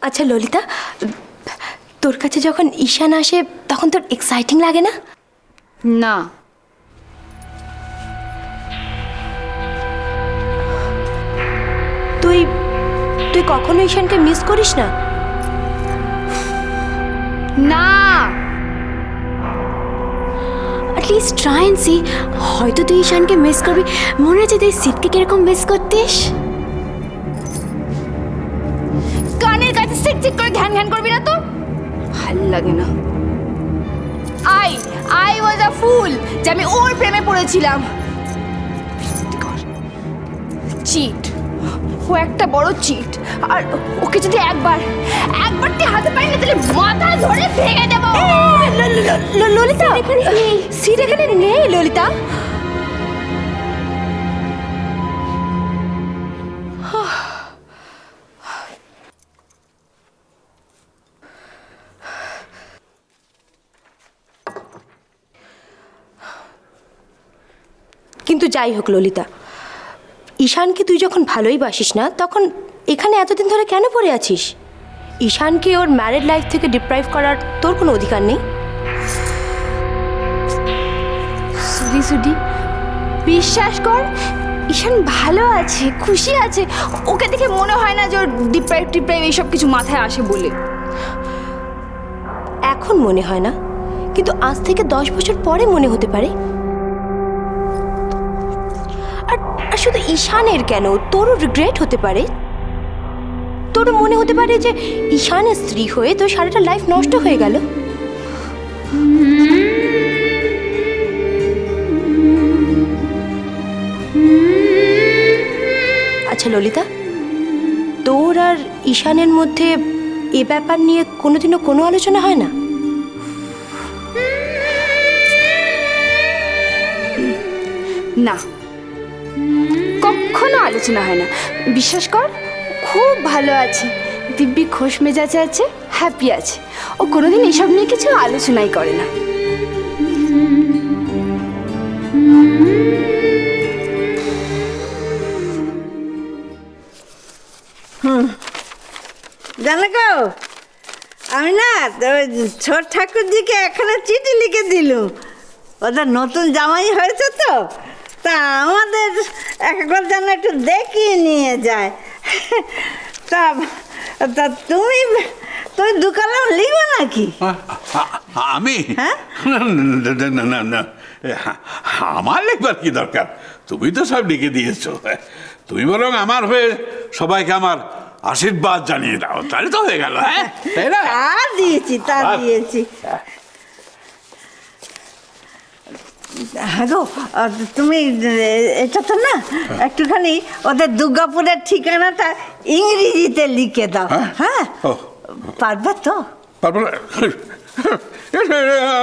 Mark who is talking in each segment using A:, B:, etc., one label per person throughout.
A: আচ্ছা ললিতা, তোর কাছে যখন ঈশান আসে তখন তোর এক্সাইটিং লাগে না?
B: না।
A: তুই তুই কখনো ঈশানকে মিস করিস না?
B: না,
C: অ্যাটলিস্ট ট্রাই অ্যান্ড সি, হয়তো তুই ঈশানকে মিস করবি। মনে আছে তুই সিটকে কিরকম মিস করতিস?
B: কানের কাছে সিক সিক করে ঘ্যান ঘ্যান করবি না তো, ভাল লাগে না। আই ওয়াজ আ ফুল যে আমি ওর প্রেমে পড়েছিলাম। চিট, ও একটা বড় চিট। আর ওকে যদি একবার তুই হাতে পাই না তাহলে মাথা ধরে ভেঙে দেবো।
A: ললিতা, সিট এখানে নেই ললিতা। কিন্তু যাই হোক ললিতা, ঈশানকে তুই যখন ভালোই বাসিস না তখন এখানে এতদিন ধরে কেন পড়ে আছিস? ঈশানকে ওর ম্যারিড লাইফ থেকে ডিপ্রাইভ করার তোর কোনো অধিকার নেই।
B: সুডি, বিশ্বাস কর, ঈশান ভালো আছে, খুশি আছে। ওকে দেখে মনে হয় না যে ওর ডিপ্রাইভ এইসব কিছু মাথায় আসে বলে।
A: এখন মনে হয় না, কিন্তু আজ থেকে 10 বছর পরে মনে হতে পারে। আর শুধু ঈশানের কেন, তোরও রিগ্রেট হতে পারে। তোরও মনে হতে পারে যে ঈশানের স্ত্রী হয়ে তোর সারাটা লাইফ নষ্ট হয়ে গেল। আচ্ছা ললিতা, তোর আর ঈশানের মধ্যে এ ব্যাপার নিয়ে কোনোদিনও কোনো আলোচনা হয় না?
B: না, কখনো আলোচনা হয় না। বিশ্বাস কর, খুব ভালো আছে, দিব্যি খোশ মেজাজে আছে, হ্যাপি আছে। ও কোনোদিন এসব নিয়ে কিছু আলোচনাই করে না।
D: জানো গো, আমি না ছোট ঠাকুরজিকে এখানে চিঠি লিখে দিলুম। ওদের নতুন জামাই হয়েছে তো, তা আমাদের একবার যেন একটু দেখিয়ে নিয়ে যায়। তা তা তুমি দু কলম লিখবে নাকি?
E: আমি?
D: হ্যাঁ?
E: না না না, আমার লিখবার কি দরকার? তুমি তো সব লিখে দিয়েছো। তুমি বরং আমার হয়ে সবাইকে আমার আশীর্বাদ জানিয়ে দাও, তাহলে তো হয়ে গেল। হ্যাঁ, তাই না?
D: তা দিয়েছি। হ্যাঁ গো, তুমি এটা তো না একটুখানি ওদের দুর্গাপুরের ঠিকানাটা ইংরেজিতে লিখে দাও। হ্যাঁ, পারবে তো?
E: পারবো না?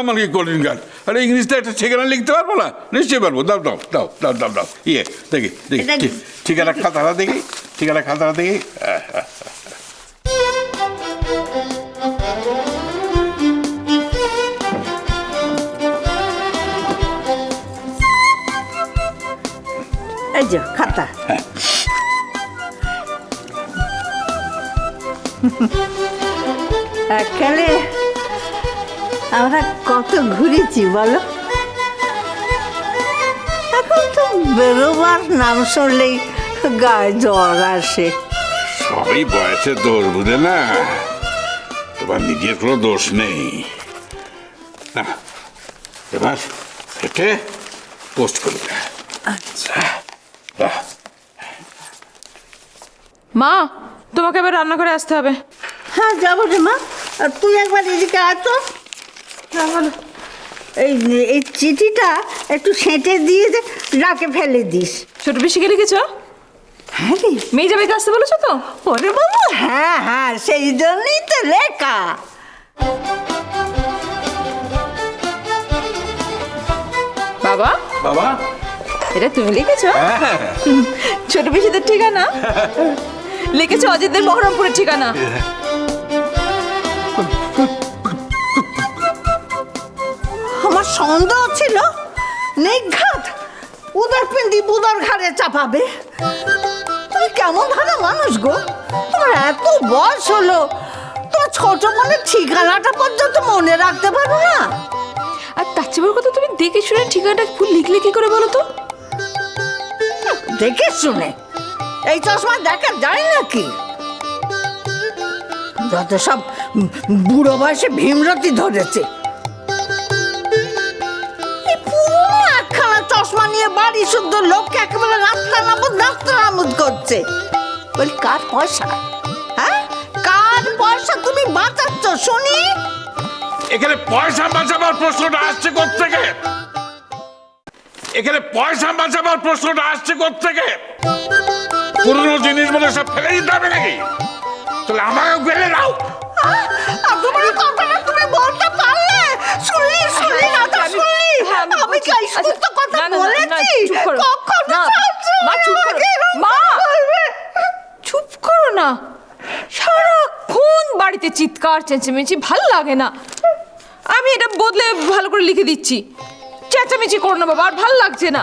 E: আমার কি কঠিন গান? আরে ইংলিশটা একটা ঠিকানা লিখতে পারবো না? নিশ্চয়ই পারবো। দাও দাও দাও দাও দাও দাও। ইয়ে দেখি দেখি, ঠিকানা খাতাটা দেখি, ঠিকানা খাতাটা দেখি।
D: এই যে খাতা। এককালে আমরা কত ঘুরেছি বলো। এখন তো বেরোবার নাম শুনলেই গায়ে জ্বর আসে।
E: সবই বয়সের দোষ, বুঝে না? তোমার নিজের কোনো দোষ নেই। না, এবার হেঁটে পোস্ট করবে।
D: আচ্ছা,
F: মা, তোমাকে এবার রান্নাঘরে আসতে হবে।
D: হ্যাঁ যাবো রে মা। আর তুই একবার এদিকে আয় তো। এই চিঠিটা একটু সেঁটে দিয়ে রাখে ফেলে দিস।
F: ছোট পিসিকে লিখেছ?
D: হ্যাঁ রে,
F: মেয়ে যাবে আসতে বলেছো তো?
D: ওরে বাবু, হ্যাঁ হ্যাঁ, সেই জন্যই তো লেখা।
F: বাবা,
E: বাবা,
F: এটা তুমি লিখেছো?
E: হ্যাঁ,
F: ছোট পিসিদের ঠিকানা লিখেছো, অজিতদের বহরমপুরের ঠিকানা।
D: আমার সন্দেহ ছিল নিঘাত উদার পিন্ডি বুদার ঘাড়ে চাপাবে। তুই কেমন ভালো মানুষ গো, তোমার এত বয়স হলো, তোমার ছোট মনে ঠিকানাটা পর্যন্ত মনে রাখতে পারো না।
B: আর তার চেয়ে বড় কথা, তুমি দেখে শুনে ঠিকানাটা ভুল লিখলে কি করে বলো তো?
D: দেখে শুনে এই চশমা দেখা যায় নাকি? যত সব বুড়ো বয়সে ভীমরতি ধরেছে। এই পুরো একখানা চশমা নিয়ে বাড়ি শুদ্ধ লোককে একেবারে রাস্তা নামুদ করছে। বলি কার পয়সা? হ্যাঁ, কার পয়সা তুমি বাঁচাচ্ছ শুনি?
E: এখানে পয়সা বাঁচাবার প্রশ্নটা আসছে কোত্থেকে? এখানে পয়সা বাঁচাবার প্রশ্নটা আসছে কোত্থেকে? পুরনো জিনিস বলে সব ফেলে দিতে হবে নাকি? তাহলে আমাকেও ফেলে দাও।
D: তোমার কথাটা তুমি বলতে পারলে? শুনলি না তো শুনলি? আমি কি এই সমস্ত কথা বলেছি? কখনো
F: মা চুপ করো, মা চুপ করো না। সারাক্ষণ বাড়িতে চিৎকার চেঁচামেচি ভাল লাগে না। আমি এটা বদলে ভালো করে লিখে দিচ্ছি। চেঁচামেচি করো না বাবা, আর ভাল লাগছে না।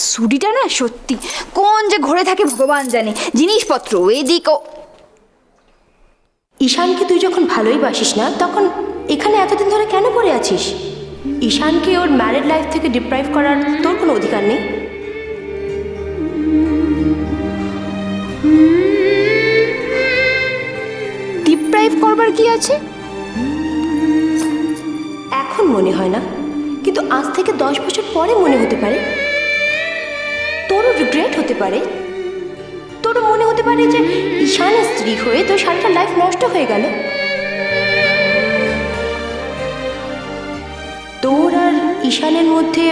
B: সুডিটা না সত্যি কোন যে ঘরে থাকে ভগবান জানে, জিনিসপত্র এদিক ও।
A: ঈশানকে তুই যখন ভালোই বাসিস না, তখন এখানে এতদিন ধরে কেন পড়ে আছিস? ঈশানকে ওর ম্যারিড লাইফ থেকে ডিপ্রাইভ করার তোর কোনো অধিকার নেই।
B: ডিপ্রাইভ করবার কি আছে?
A: এখন মনে হয় না, কিন্তু আজ থেকে 10 বছর পরে মনে হতে পারে। তোরও রিগ্রেট হতে পারে, তোরও মনে হতে পারে যে ঈশানের স্ত্রী হয়ে তোর সারাটা লাইফ নষ্ট হয়ে গেল। তোর আর ঈশানের মধ্যে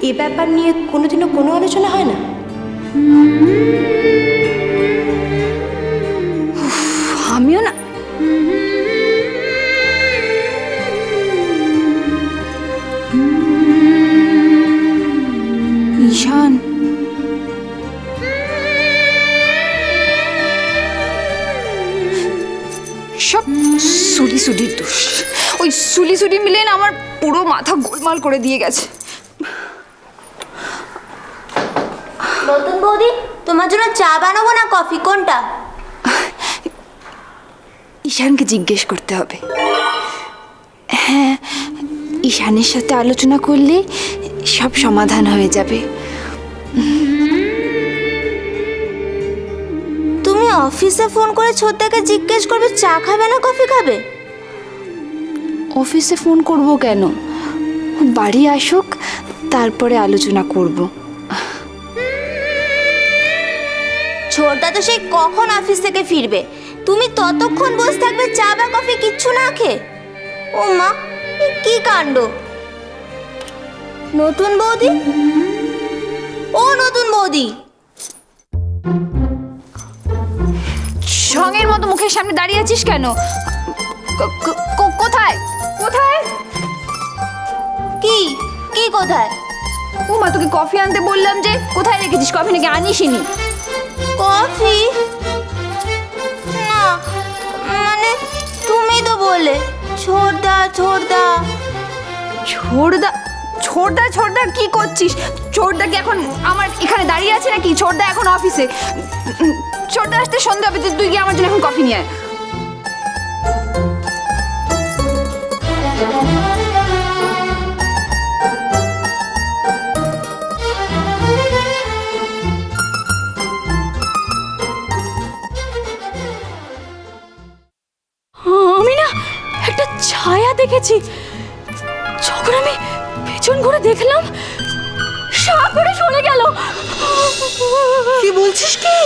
A: এ ব্যাপার নিয়ে কোনোদিনও কোনো আলোচনা হয় না?
B: আমিও না। ঈশান সব সুডির দোষ। ওই সুলি মিলে না আমার পুরো মাথা গোলমাল করে দিয়ে গেছে।
C: নতুন বৌদি, তোমার জন্য চা বানাবো না কফি, কোনটা?
B: ঈশানকে জিজ্ঞেস করতে হবে। হ্যাঁ, ঈশানের সাথে আলোচনা করলে সব সমাধান হয়ে যাবে।
C: তুমি অফিসে ফোন করে ছোটদাকে জিজ্ঞেস করবে চা খাবে না কফি খাবে?
B: অফিসে ফোন করব কেন? বাড়ি আসুক, তারপরে আলোচনা করব।
C: ছোটদা তো সেই কখন অফিস থেকে ফিরবে, তুমি ততক্ষণ বসে থাকবে চা বা কফি কিচ্ছু না খেয়ে? ও মা, এ কি কাণ্ড! নতুন বৌদি, ও নতুন বৌদি,
B: সঙ্গের মতো মুখের সামনে দাঁড়িয়ে আছিস কেন? কোথায় কোথায়?
C: কি কি কোথায়?
B: ও মা, তোকে কফি আনতে বললাম যে, কোথায় রেখেছিস? কফি নাকি আনিসনি?
C: কফি না, মানে তুমি তো বললে ছোটদা ছোটদা।
B: ছোটদা কি করছিস? ছোটদা কি এখন আমার এখানে দাঁড়িয়ে আছে নাকি? ছোটদা এখন অফিসে। ছোটদা আসতে সন্ধ্যা হবে, তুই গিয়ে আমার জন্য এখন কফি নিয়ে আয়।
C: আমি না একটা ছায়া দেখেছি, যখন আমি পেছন ঘুরে দেখলাম সাপ করে চলে গেল।
A: কি বলছিস কি?